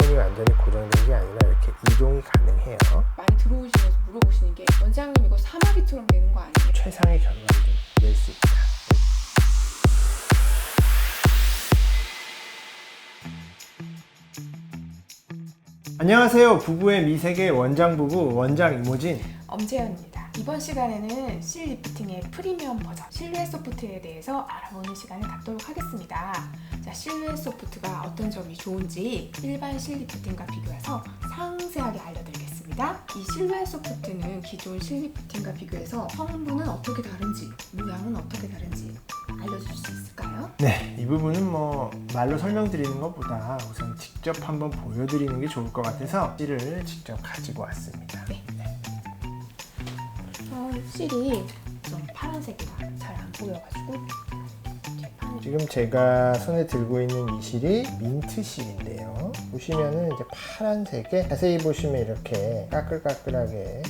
폰이 완전히 고정된 게 아니라 이렇게 이동이 가능해요. 많이 들어오시면서 물어보시는 게 원장님 이거 사마귀처럼 되는 거 아니에요? 최상의 결과를 좀 낼 수 있다. 안녕하세요. 부부의 미세계 원장부부 원장 이모진 엄재현입니다. 이번 시간에는 실 리프팅의 프리미엄 버전 실루엣 소프트에 대해서 알아보는 시간을 갖도록 하겠습니다. 자, 실루엣 소프트가 어떤 점이 좋은지 일반 실 리프팅과 비교해서 상세하게 알려드리겠습니다. 이 실루엣 소프트는 기존 실 리프팅과 비교해서 성분은 어떻게 다른지, 모양은 어떻게 다른지 알려줄 수 있을까요? 네, 이 부분은 말로 설명드리는 것보다 우선 직접 한번 보여드리는 게 좋을 것 같아서 실을 직접 가지고 왔습니다. 네. 실이 좀 파란색이라 잘 안 보여가지고 지금 제가 손에 들고 있는 이 실이 민트 실인데요. 보시면은 이제 파란색에 자세히 보시면 이렇게 까끌까끌하게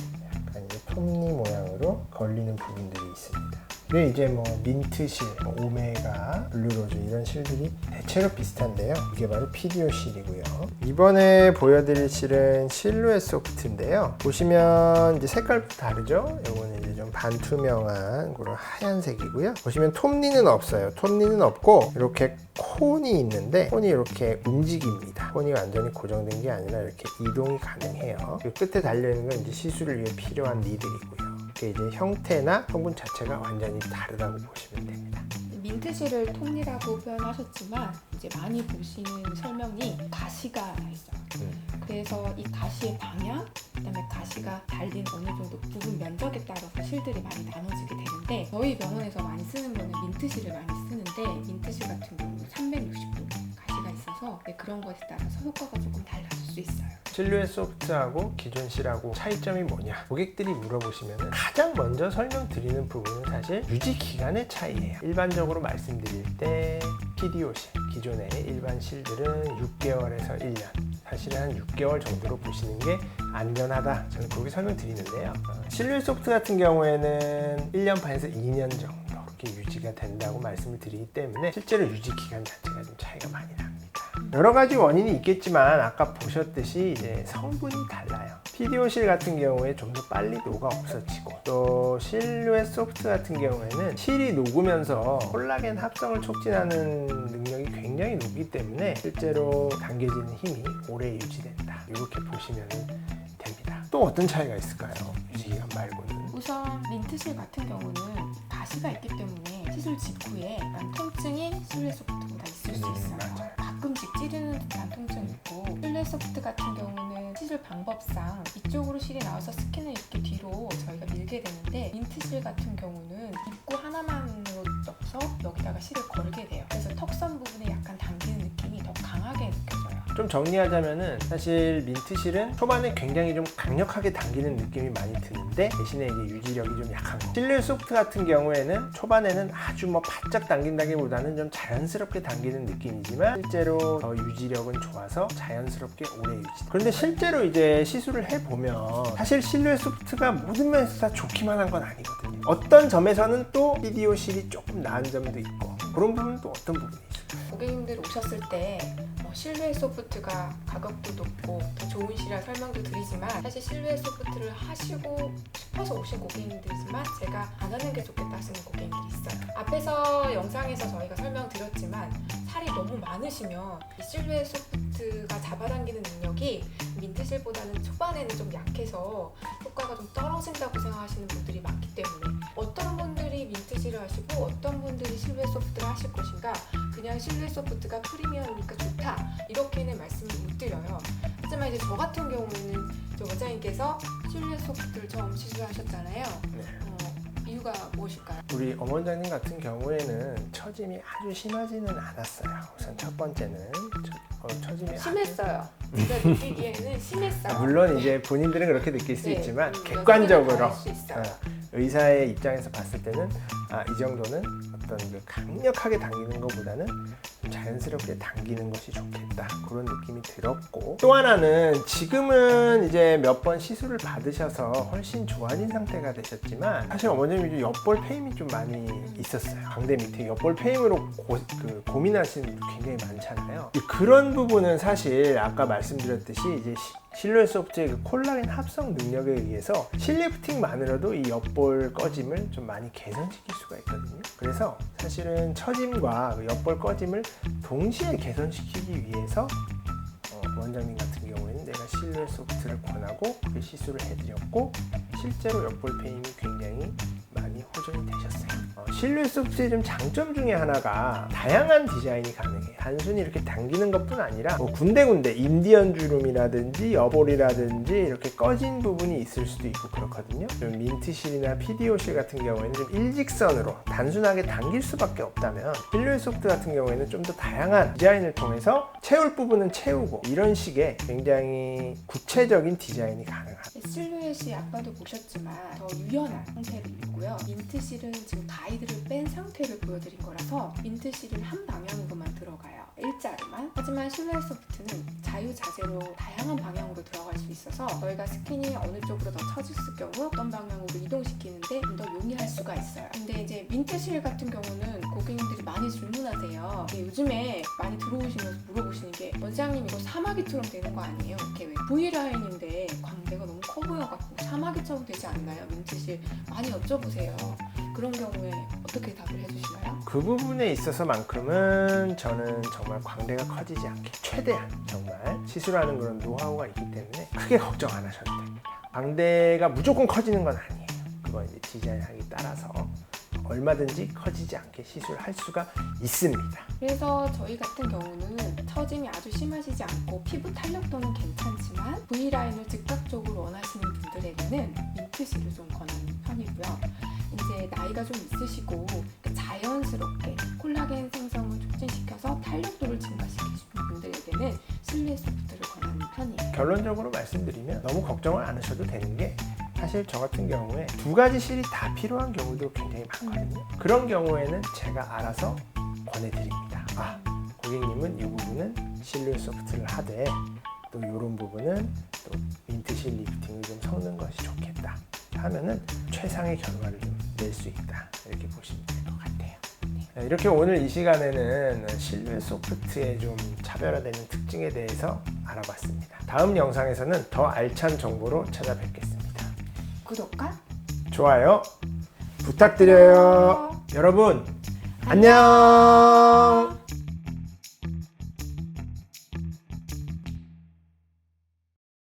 약간 이제 톱니 모양으로 걸리는 부분들이 있습니다. 이게 이제 민트 실, 오메가, 블루로즈 이런 실들이 대체로 비슷한데요. 이게 바로 PDO 실이고요. 이번에 보여드릴 실은 실루엣 소프트인데요. 보시면 이제 색깔부터 다르죠? 요거는 이제 좀 반투명한 그런 하얀색이고요. 보시면 톱니는 없어요. 톱니는 없고 이렇게 콘이 있는데 콘이 이렇게 움직입니다. 콘이 완전히 고정된 게 아니라 이렇게 이동이 가능해요. 그 끝에 달려있는 건 이제 시술을 위해 필요한 니들이고요. 이게 이제 형태나 성분 자체가 완전히 다르다고 보시면 됩니다. 민트실을 톱니라고 표현하셨지만 이제 많이 보시는 설명이 가시가 있어요. 그래서 이 가시의 방향, 그다음에 가시가 달린 어느 정도 부분 면적에 따라서 실들이 많이 나눠지게 되는데 저희 병원에서 많이 쓰는 거는 민트실을 많이 쓰는데 민트실 같은 경우는 360도 가시가 있어서 그런 것에 따라서 효과가 조금 달라질 수 있어요. 실루엣 소프트하고 기존 실하고 차이점이 뭐냐? 고객들이 물어보시면 가장 먼저 설명드리는 부분은 사실 유지 기간의 차이예요. 일반적으로 말씀드릴 때 PDO 실, 기존의 일반 실들은 6개월에서 1년, 사실은 한 6개월 정도로 보시는 게 안전하다. 저는 그렇게 설명드리는데요. 실루엣 소프트 같은 경우에는 1년 반에서 2년 정도 이렇게 유지가 된다고 말씀을 드리기 때문에 실제로 유지 기간 자체가 좀 차이가 많이 납니다. 여러 가지 원인이 있겠지만 아까 보셨듯이 이제 성분이 달라요. PDO-실 같은 경우에 좀 더 빨리 녹아 없어지고 또 실루엣 소프트 같은 경우에는 실이 녹으면서 콜라겐 합성을 촉진하는 능력이 굉장히 높기 때문에 실제로 당겨지는 힘이 오래 유지된다. 이렇게 보시면 됩니다. 또 어떤 차이가 있을까요? 유지기간 말고는. 우선 민트실 같은 경우는 가시가 있기 때문에 시술 직후에 통증이 실루엣 소프트보다 있을 수 있어요. 맞아요. 가끔씩 찌르는 듯한 통증이 있고 실루엣 소프트 같은 경우는 시술 방법상 이쪽으로 실이 나와서 스킨을 이렇게 뒤로 저희가 밀게 되는데 민트실 같은 경우는 입구 하나만으로 넣어서 여기다가 실을 걸게 돼요. 그래서 턱선 부분에 약간 당기는 느낌이 더 강하게 느껴져요. 좀 정리하자면은 사실 민트실은 초반에 굉장히 좀 강력하게 당기는 느낌이 많이 드는데 대신에 이제 유지력이 좀 약한 거. 실루엣 소프트 같은 경우에는 초반에는 아주 바짝 당긴다기보다는 좀 자연스럽게 당기는 느낌이지만 실제로 유지력은 좋아서 자연스럽게 오래 유지. 그런데 실제로 이제 시술을 해보면 사실 실루엣 소프트가 모든 면에서 다 좋기만 한 건 아니거든요. 어떤 점에서는 또 PDO 실이 조금 나은 점도 있고 그런 부분은 또 어떤 부분이 있을까요? 고객님들 오셨을 때 실루엣 소프트가 가격도 높고 더 좋은 실이라 설명도 드리지만 사실 실루엣 소프트를 하시고 싶어서 오신 고객님들이지만 제가 안 하는 게 좋겠다 하시는 고객님들이 있어요. 앞에서 영상에서 저희가 설명드렸지만 살이 너무 많으시면 이 실루엣 소프트가 잡아당기는 능력이 민트실보다는 초반에는 좀 약해서 효과가 좀 떨어진다고 생각하시는 분들이 많기 때문에 어떤 분들이 민트실을 하시고 어떤 분들이 실루엣 소프트를 하실 것인가 그냥 실루엣 소프트가 프리미엄이니까 좋다 이렇게는 말씀을 못 드려요. 하지만 이제 저 같은 경우에는 원장님께서 실루엣 소프트를 처음 시술하셨잖아요. 네. 이유가 무엇일까요? 우리 어머장님 같은 경우에는 처짐이 아주 심하지는 않았어요. 우선 첫 번째는 처짐이 심했어요. 제가 느끼기에는 심했어요. 물론 이제 본인들은 그렇게 느낄 수 네, 있지만 여자들은 객관적으로 다를 수 있어요. 의사의 입장에서 봤을 때는 이 정도는 어떤 강력하게 당기는 것보다는 좀 자연스럽게 당기는 것이 좋겠다, 그런 느낌이 들었고, 또 하나는 지금은 이제 몇 번 시술을 받으셔서 훨씬 좋아진 상태가 되셨지만 사실 어머님이 옆볼 페임이 좀 많이 있었어요. 광대 밑에 옆볼 페임으로 고민하시는 분들 굉장히 많잖아요. 그런 부분은 사실 아까 말씀드렸듯이 이제 실루엣 소프트의 그 콜라겐 합성 능력에 의해서 실리프팅만으로도 이 옆볼 꺼짐을 좀 많이 개선시킬 수가 있거든요. 그래서 사실은 처짐과 그 옆볼 꺼짐을 동시에 개선시키기 위해서 원장님 같은 경우에는 내가 실루엣 소프트를 권하고 그 시술을 해드렸고, 실제로 옆볼 페임이 굉장히 많이 호전이 되셨어요. 실루엣 소프트의 좀 장점 중에 하나가 다양한 디자인이 가능해요. 단순히 이렇게 당기는 것뿐 아니라 군데군데 인디언 주름이라든지 여볼이라든지 이렇게 꺼진 부분이 있을 수도 있고 그렇거든요. 좀 민트실이나 PDO실 같은 경우에는 좀 일직선으로 단순하게 당길 수밖에 없다면, 실루엣 소프트 같은 경우에는 좀 더 다양한 디자인을 통해서 채울 부분은 채우고 이런 식의 굉장히 구체적인 디자인이 가능합니다. 실루엣이 아까도 보셨지만 더 유연한 형태를 있고요. 민트실은 지금 가이드를 뺀 상태를 보여드린 거라서 민트실은 한 방향으로만 들어가요. 일자로만. 하지만 실루엣 소프트는 자유자재로 다양한 방향으로 들어갈 수 있어서 저희가 스킨이 어느 쪽으로 더 처졌을 경우 어떤 방향으로 이동시키는데 좀 더 용이할 수가 있어요. 근데 이제 민트실 같은 경우는 고객님들이 많이 질문하세요. 요즘에 많이 들어오시면서 물어보시는 게, 원장님 이거 사마귀처럼 되는 거 아니에요? 이렇게 왜 V라인인데 광대가 너무 커 보여갖고 사마귀처럼 되지 않나요? 민트실 많이 여쭤보세요. 그런 경우에 어떻게 답을 해주시나요? 그 부분에 있어서만큼은 저는 정말 광대가 커지지 않게 최대한 정말 시술하는 그런 노하우가 있기 때문에 크게 걱정 안 하셔도 됩니다. 광대가 무조건 커지는 건 아니에요. 그건 이제 디자인하기 따라서 얼마든지 커지지 않게 시술할 수가 있습니다. 그래서 저희 같은 경우는 처짐이 아주 심하시지 않고 피부 탄력도는 괜찮지만 V라인을 즉각적으로 원하시는 분들에게는 민트실을 좀 권하는 편이고요. 이제 나이가 좀 있으시고 자연스럽게 콜라겐 생성을 촉진시켜서 탄력도를 증가시키시는 분들에게는 실루엣 소프트를 권하는 편이에요. 결론적으로 말씀드리면 너무 걱정을 안 하셔도 되는 게, 사실 저 같은 경우에 두 가지 실이 다 필요한 경우도 굉장히 많거든요. 그런 경우에는 제가 알아서 권해드립니다. 고객님은 이 부분은 실루엣 소프트를 하되 또 이런 부분은 또 민트실 리프팅을 좀 섞는 것이 좋겠다 하면은 최상의 결과를 좀 낼 수 있다, 이렇게 보시면 될 것 같아요. 이렇게 오늘 이 시간에는 실루엣 소프트의 좀 차별화되는 특징에 대해서 알아봤습니다. 다음 영상에서는 더 알찬 정보로 찾아뵙겠습니다. 구독과 좋아요 부탁드려요. 여러분 안녕.